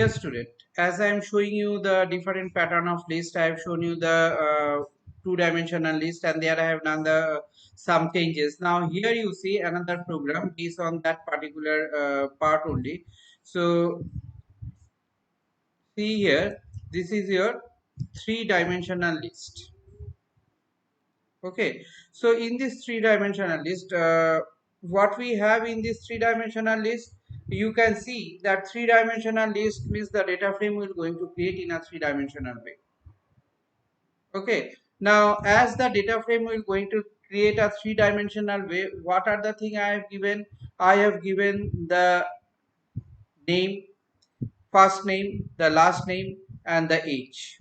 Yes, student. As I am showing you the different pattern of list, I have shown you the two-dimensional list, and there I have done the some changes. Now here you see another program based on that particular part only. So see here, this is your three-dimensional list. Okay, so in this three-dimensional list, what we have in this three-dimensional list, you can see that three-dimensional list means the data frame will going to create in a three-dimensional way. Okay, now as the data frame will going to create a three-dimensional way, what are the thing I have given? I have given the name, first name, the last name, and the age.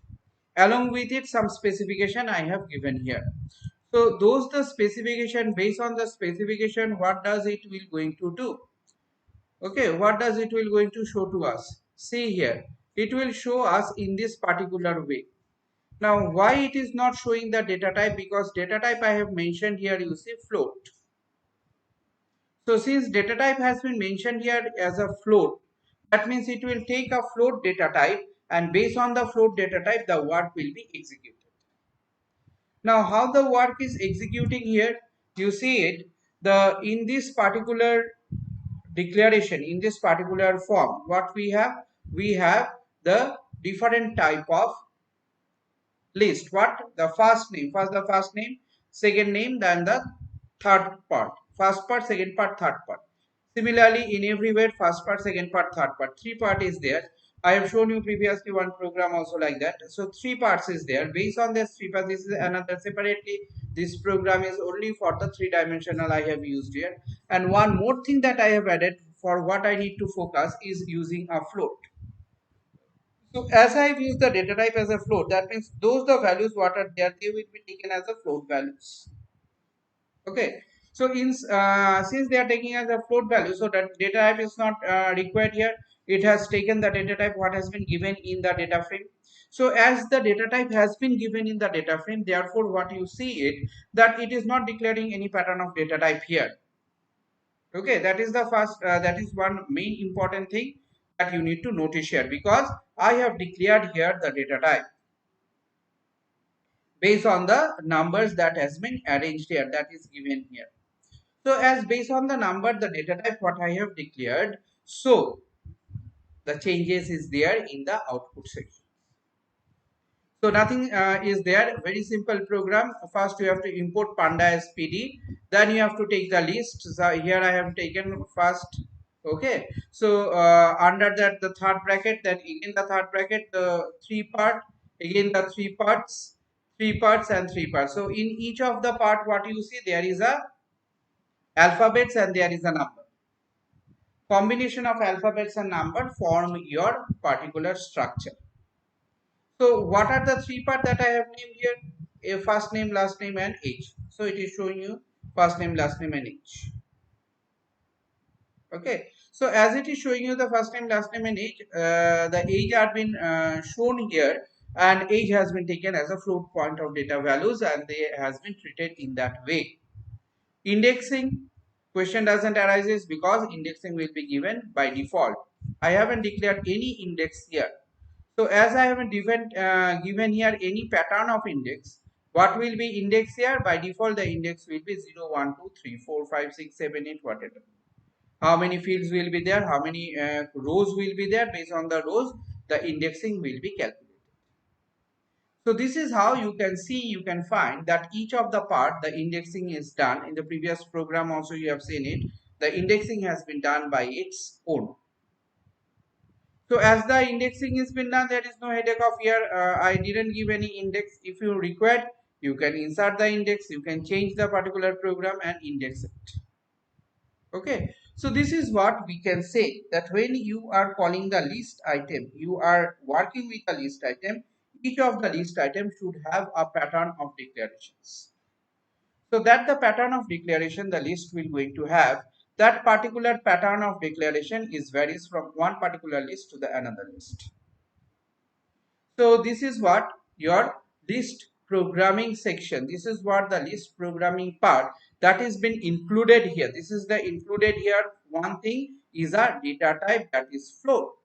Along with it, some specification I have given here. So those the specification, based on the specification, what does it will going to do? Okay, what does it will going to show to us? See here, it will show us in this particular way. Now why it is not showing the data type? Because data type I have mentioned here, you see float. So since data type has been mentioned here as a float, that means it will take a float data type, and based on the float data type the work will be executed. Now how the work is executing here, you see it, the in this particular declaration, in this particular form, what we have the different type of list. What? The first name, first the first name, second name, then the third part, first part, second part, third part. Similarly in everywhere, first part, second part, third part, three part is there. I have shown you previously one program also like that. So three parts is there. Based on this three parts, this is another separately. This program is only for the three-dimensional I have used here. And one more thing that I have added for what I need to focus is using a float. So as I have used the data type as a float, that means those the values what are there, they will be taken as a float values. Okay. So in since they are taking as a float value, so that data type is not required here. It has taken the data type what has been given in the data frame. So as the data type has been given in the data frame, therefore what you see it, that it is not declaring any pattern of data type here. Okay, that is the first, that is one main important thing that you need to notice here, because I have declared here the data type based on the numbers that has been arranged here, that is given here. So as based on the number, the data type what I have declared, so the changes is there in the output section. So nothing is there, very simple program. First you have to import panda as PD, then you have to take the list. So here I have taken first. Okay, so under that the third bracket, then again the third bracket, the three part, again the three parts, three parts and three parts. So in each of the part what you see, there is a alphabets and there is a number. Combination of alphabets and number form your particular structure. So what are the three parts that I have named here? A first name, last name and age. So it is showing you first name, last name and age. Okay. So as it is showing you the first name, last name and age, the age have been shown here, and age has been taken as a float point of data values, and they has been treated in that way. Indexing, question doesn't arise because indexing will be given by default. I haven't declared any index here. So as I haven't given here any pattern of index, what will be index here? By default the index will be 0, 1, 2, 3, 4, 5, 6, 7, 8, whatever. How many fields will be there, how many rows will be there, based on the rows the indexing will be calculated. So this is how you can see, you can find that each of the part the indexing is done. In the previous program also you have seen it, the indexing has been done by its own. So as the indexing has been done, there is no headache of here, I didn't give any index. If you require, you can insert the index, you can change the particular program and index it. Okay, so this is what we can say, that when you are calling the list item, you are working with a list item, each of the list items should have a pattern of declarations. So that the pattern of declaration the list will going to have, that particular pattern of declaration is varies from one particular list to the another list. So this is what your list programming section, this is what the list programming part that has been included here. This is the included here. One thing is a data type, that is float.